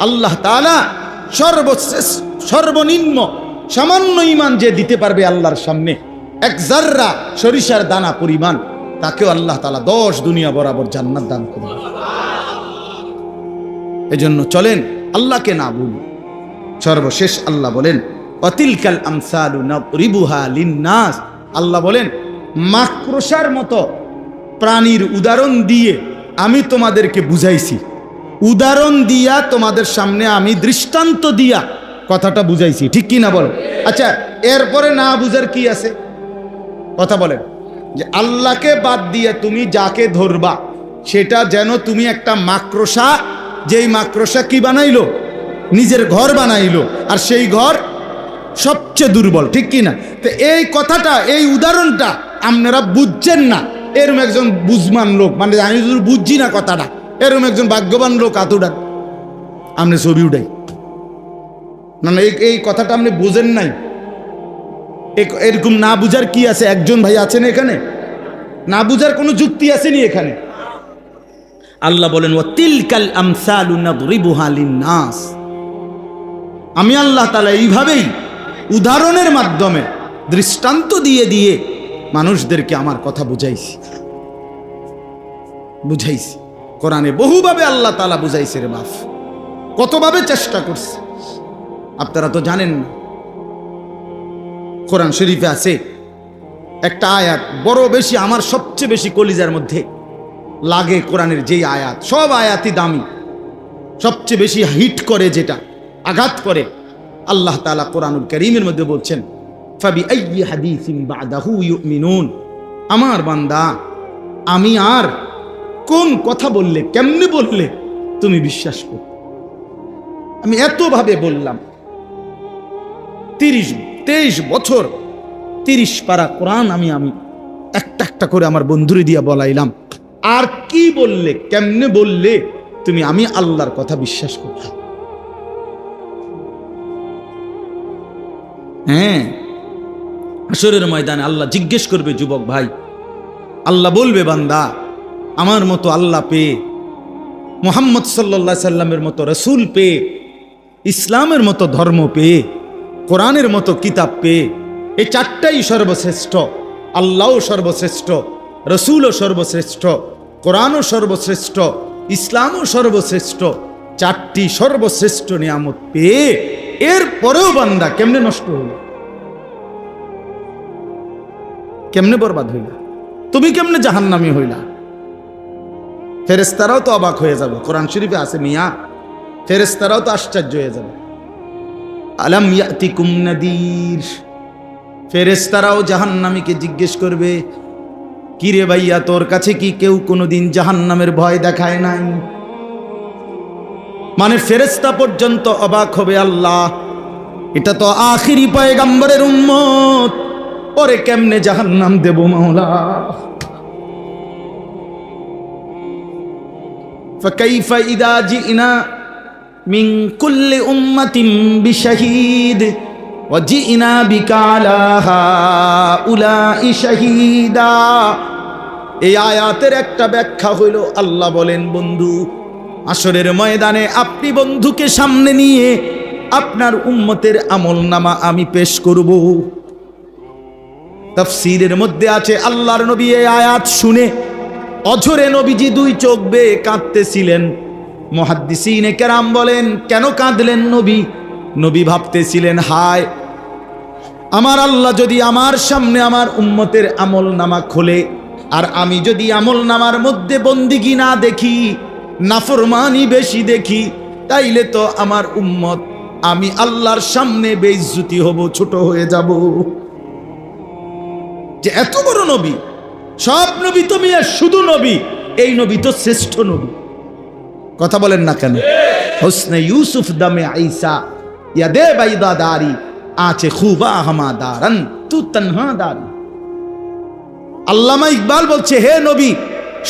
আল্লাহ তাআলা সর্বশ্রেষ্ঠ, সর্বনিম্ন সামান্য ঈমান যে দিতে পারবে আল্লাহর সামনে, এক জাররা সরিষার দানা পরিমাণ, তাকেও আল্লাহ তাআলা 10 দুনিয়া বরাবর জান্নাত দান করবে। এজন্য চলেন আল্লাহকে না ভুলি। সর্বশেষ আল্লাহ বলেন, অতিলকাল আমসালু নাদরিবুহা লিন্নাস। আল্লাহ বলেন, মাকড়সার মতো প্রাণীর উদাহরণ দিয়ে আমি তোমাদেরকে বুঝাইছি। উদাহরণ দিয়া তোমাদের সামনে আমি দৃষ্টান্ত দিয়া কথাটা বুঝাইছি, ঠিক কি না বলো? আচ্ছা, এরপরে না বুঝার কি আছে? কথা বলেন যে আল্লাহকে বাদ দিয়ে তুমি যাকে ধরবা সেটা যেন তুমি একটা মাকড়সা, যেই মাকড়সা কি বানাইলো? নিজের ঘর বানাইলো, আর সেই ঘর সবচেয়ে দুর্বল, ঠিক কি না? তো এই কথাটা, এই উদাহরণটা আপনারা বুঝছেন না। এরম একজন বুঝমান লোক, মানে আমি যদি বুঝছি না কথাটা, এরম একজন ভাগ্যবান লোক আতুডান আপনি ছবি উঠাই না, এই কথাটা আপনি বুঝেন নাই। এরকম না বুঝার কি আছে? একজন ভাই আছেন এখানে? না বুঝার কোনো যুক্তি আসেনি এখানে। আল্লাহ বলেন, ওয়াতিলকাল আমসালু নাদরিবুহা লিন্নাস। আমি আল্লাহ তাআলা এইভাবেই উদাহরণের মাধ্যমে দৃষ্টান্ত দিয়ে দিয়ে মানুষদেরকে আমার কথা বুঝাইছি, বুঝাইছি। কোরআনে বহুভাবে আল্লাহ তাআলা বুঝাইছে রে বাপ, কতভাবে চেষ্টা করছে আপনারা তো জানেন না। কোরআন শরীফে আছে একটা আয়াত, বড় বেশি, আমার সবচেয়ে বেশি কলিজার মধ্যে লাগে কোরআনের যেই আয়াত, সব আয়াতই দামি, সবচেয়ে বেশি হিট করে, যেটা আঘাত করে, আল্লাহ তাআলা কোরআনুল কারীমের মধ্যে বলছেন, ফাবিআইয়ি হাদিসিন বাদাহু ইউমিনুন। আমার বান্দা, আমি আর কোন কথা বললে, কেমনে বললে তুমি বিশ্বাস করো? আমি এতভাবে বললাম, 23 বছর 30 পারা কোরআন আমি একটা একটা করে আমার বন্ধুরে দিয়া বলাইলাম। আর কি বললে, কেমনে বললে তুমি আমি আল্লাহর কথা বিশ্বাস করো? হ্যাঁ, হাসরের ময়দানে আল্লাহ জিজ্ঞেস করবে, যুবক ভাই, আল্লাহ বলবে, বান্দা আমার মতো আল্লাহ পেয়ে, মুহাম্মদ সাল্লাল্লাহু আলাইহি সাল্লামের মতো রসুল পেয়ে, ইসলামের মতো ধর্ম পেয়ে, কোরআনের মতো কিতাব পেয়ে, এই চারটাই সর্বশ্রেষ্ঠ, আল্লাহও সর্বশ্রেষ্ঠ, রসুলও সর্বশ্রেষ্ঠ, কোরআনও সর্বশ্রেষ্ঠ, ইসলামও সর্বশ্রেষ্ঠ, চারটি সর্বশ্রেষ্ঠ নিয়ামত পেয়ে এর পরেও বান্দা কেমনে নষ্ট হইল, কেমনে বরবাদ হইলা, তুমি কেমনে জাহান্নামী হইলা? ফেরেশতারাও তো অবাক হয়ে যাবে। কোরআন শরীফে আছে মিয়া, ফেরেশতারাও তো আশ্চর্য হয়ে যাবে। আলাম ইয়াতিকুম নাদির, ফেরেশতারাও জাহান্নামীকে জিজ্ঞেস করবে, কি রে ভাইয়া, তোর কাছে কি কেউ কোনোদিন জাহান্নামের ভয় দেখায় নাই? মানে ফেরেশতা পর্যন্ত অবাক হবে, আল্লাহ এটা তো আখিরি পয়গম্বরের উম্মত, ওরে কেমনে জাহান্নাম দেব মাওলা? ফাকাইফা ইদা জিনা মিন কুল্লি উম্মাতিন বিশাহীদ ওয়া জিনা বিকা আলা হাউলাই শাহীদা। এই আয়াতের একটা ব্যাখ্যা হইল, আল্লাহ বলেন, বন্ধু হাসরের ময়দানে আপনি বন্ধুকে সামনে নিয়ে আপনার উম্মতের আমলনামা আমি পেশ করব। তাফসীরের মধ্যে আছে, আল্লাহর নবী এই আয়াত শুনে অঝরে নবীজি দুই চোখ বেয়ে কাঁদতেছিলেন। মুহাদ্দিসিনে কেরাম বলেন, কেন কাঁদলেন নবী? নবী ভাবতেছিলেন, হায় আমার আল্লাহ যদি আমার সামনে আমার উম্মতের আমলনামা খোলে, আর আমি যদি আমলনামার মধ্যে বন্দিগি না দেখি, নাফরমানি বেশি দেখি, তাইলে তো আমার উম্মত, আমি আল্লাহর সামনে বেইজ্জতি হব, ছোট হয়ে যাব। যে এত বড় নবী, সব নবী তো মিয়া শুধু নবী, এই নবী তো শ্রেষ্ঠ নবী। কথা বলেন না কেন? হুসনে ইউসুফ দামে আইসা ইয়াদে বাইদা দারি আছে খুবা হামাদারান তু তনহা দারি। আল্লামা ইকবাল বলছে, হে নবী,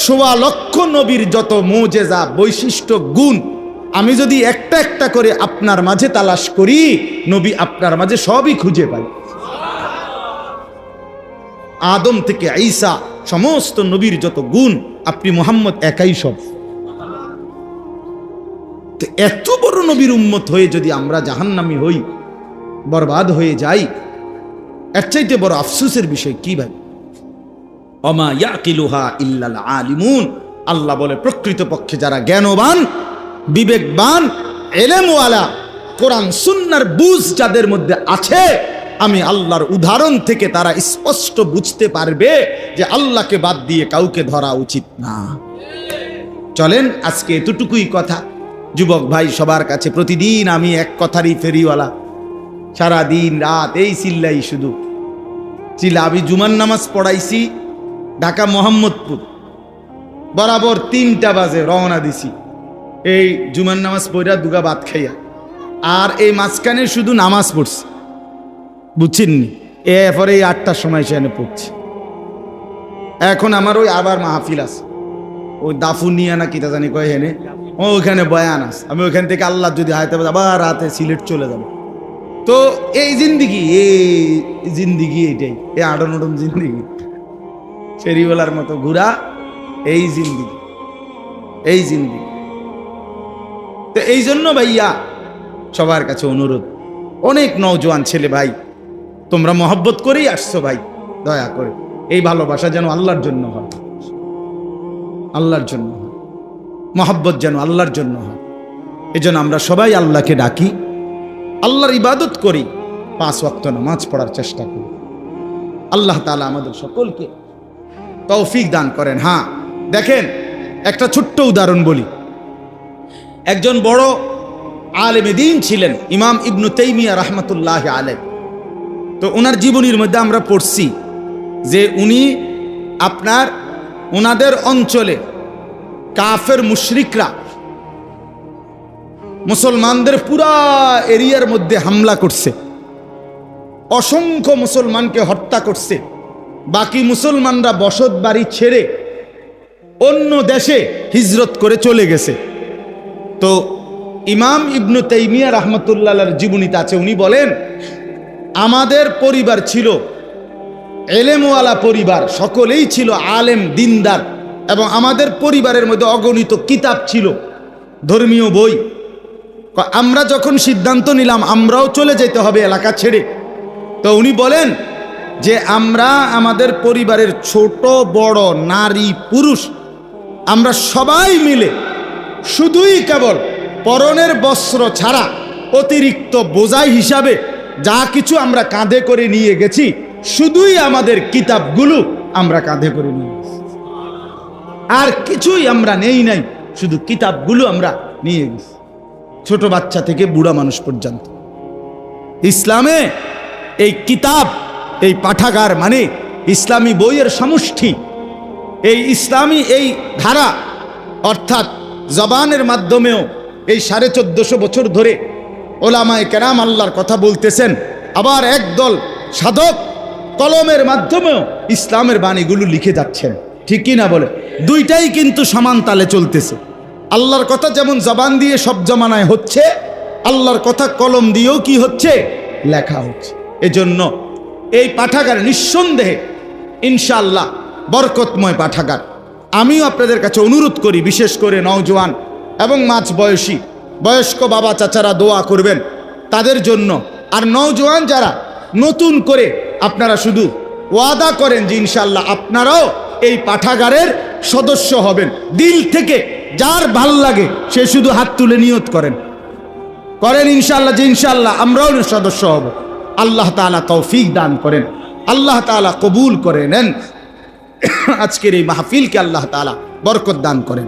১৬ লক্ষ নবীর যত মুজেজা, বৈশিষ্ট্য, গুণ আমি যদি একটা একটা করে আপনার মাঝে তালাশ করি, নবী আপনার মাঝে সবই খুঁজে পাই। আদম থেকে ঈসা সমস্ত নবীর যত গুণ, আপনি মুহাম্মদ একাই সব। তো এত বড় নবীর উম্মত হয়ে যদি আমরা জাহান্নামী হই, বরবাদ হয়ে যাই, এর চাইতে বড় আফসোসের বিষয় কি ভাই? ওমা ইয়াকিলুহা ইল্লাল আলিমুন। আল্লাহ বলে, প্রকৃতপক্ষে যারা জ্ঞানবান, বিবেকবান, এলেমওয়ালা, কোরআন সুন্নাহর বুঝ যাদের মধ্যে আছে, আমি আল্লাহর উদাহরণ থেকে তারা স্পষ্ট বুঝতে পারবে যে আল্লাহকে বাদ দিয়ে কাউকে ধরা উচিত না। চলেন আজকে এতটুকুই কথা। যুবক ভাই সবার কাছে প্রতিদিন আমি এক কথারই ফেরিওয়ালা, সারা দিন রাত এই চিল্লাই, শুধু চিল্লা। আমি জুমার নামাজ পড়াইছি ঢাকা মোহাম্মদপুর, বরাবর ৩টা বাজে রওনা দিছি, এই জুমার নামাজ পড়া দুগা ভাত খাইয়া, আর এই মাঝখানে শুধু নামাজ পড়ছি, বুঝছেননি? এরপরে এই ৮টার সময় সেখানে পড়ছি। এখন আমার ওই আবার মাহফিল আছে, ওই দাফুনিয়া না কিতা জানি কয়, হেনে ওখানে বয়ান আছে। আমি ওখান থেকে আল্লাহ যদি হাইতে আবার রাতে সিলেট চলে যাব। তো এই জিন্দিগি, এইটাই, এই আডন জিন্দিগি, ফেরিওয়ালার মতো ঘুরা, এই জিন্দিগি। তো এই জন্য ভাইয়া সবার কাছে অনুরোধ, অনেক নওজোয়ান ছেলে ভাই, তোমরা মহব্বত করেই আসছো ভাই, দয়া করে এই ভালোবাসা যেন আল্লাহর জন্য হয়, আল্লাহর জন্য হয়, মহব্বত যেন আল্লাহর জন্য হয়। এজন্য আমরা সবাই আল্লাহকে ডাকি, আল্লাহর ইবাদত করি, 5 ওয়াক্ত নামাজ পড়ার চেষ্টা করি। আল্লাহ তাআলা আমাদের সকলকে তৌফিক দান করেন। হ্যাঁ দেখেন, একটা ছোট্ট উদাহরণ বলি। একজন বড় আলেমে দ্বীন ছিলেন ইমাম ইবনু তাইমিয়া রাহমাতুল্লাহ আলাইহি। তো ওনার জীবনীর মধ্যে আমরা পড়ছি যে উনি ওনাদের অঞ্চলে কাফের মুশরিকরা মুসলমানদের পুরা এরিয়ার মধ্যে হামলা করছে, অসংখ্য মুসলমানকে হত্যা করছে। বাকি মুসলমানরা বসত বাড়ি ছেড়ে অন্য দেশে হিজরত করে চলে গেছে। তো ইমাম ইবনু তাইমিয়া রাহমাতুল্লাহর জীবনীতে আছে, উনি বলেন আমাদের পরিবার ছিল এলেমওয়ালা পরিবার, সকলেই ছিল আলেম দিনদার, এবং আমাদের পরিবারের মধ্যে অগণিত কিতাব ছিল, ধর্মীয় বই। আমরা যখন সিদ্ধান্ত নিলাম আমরাও চলে যেতে হবে এলাকা ছেড়ে, তো উনি বলেন যে আমরা আমাদের পরিবারের ছোট বড় নারী পুরুষ আমরা সবাই মিলে শুধুই কেবল পরনের বস্ত্র ছাড়া অতিরিক্ত বোঝাই হিসাবে যা কিছু আমরা কাঁধে করে নিয়ে গেছি, শুধুই আমাদের কিতাবগুলো আমরা কাঁধে করে নিয়ে গেছি, আর কিছুই আমরা নেই নাই, শুধু কিতাবগুলো আমরা নিয়ে গেছি, ছোট বাচ্চা থেকে বুড়া মানুষ পর্যন্ত। ইসলামে এই কিতাব, এই পাঠাগার মানে ইসলামী বইয়ের সমষ্টি। এই ইসলামী এই ধারা অর্থাৎ জবানের মাধ্যমেও এই 1450 বছর ধরে ওলামায়ে কেরাম আল্লাহর কথা বলতেছেন, আবার একদল সাধক কলমের মাধ্যমেও ইসলামের বাণীগুলো লিখে যাচ্ছেন, ঠিক কি না বলে? দুইটাই কিন্তু সমান তালে চলতেছে। আল্লাহর কথা যেমন জবান দিয়ে সব জমানায় হচ্ছে, আল্লাহর কথা কলম দিয়েও কি হচ্ছে, লেখা হচ্ছে। এজন্য এই পাঠাগার নিঃসন্দেহে ইনশাআল্লাহ বরকতময় পাঠাগার। আমিও আপনাদের কাছে অনুরোধ করি, বিশেষ করে নওজোয়ান এবং মাঝ বয়সী বয়স্ক বাবা চাচারা দোয়া করবেন তাদের জন্য। আর নওজোয়ান যারা নতুন করে আপনারা শুধু ওয়াদা করেন যে ইনশাআল্লাহ আপনারাও এই পাঠাগারের সদস্য হবেন। দিল থেকে যার ভাল লাগে সে শুধু হাত তুলে নিয়ত করেন ইনশাআল্লাহ যে ইনশাআল্লাহ আমরাও সদস্য হব। আল্লাহ তাআলা তৌফিক দান করেন, আল্লাহ তাআলা কবুল করে নেন। আজকের এই মাহফিলকে আল্লাহ তাআলা বরকত দান করেন।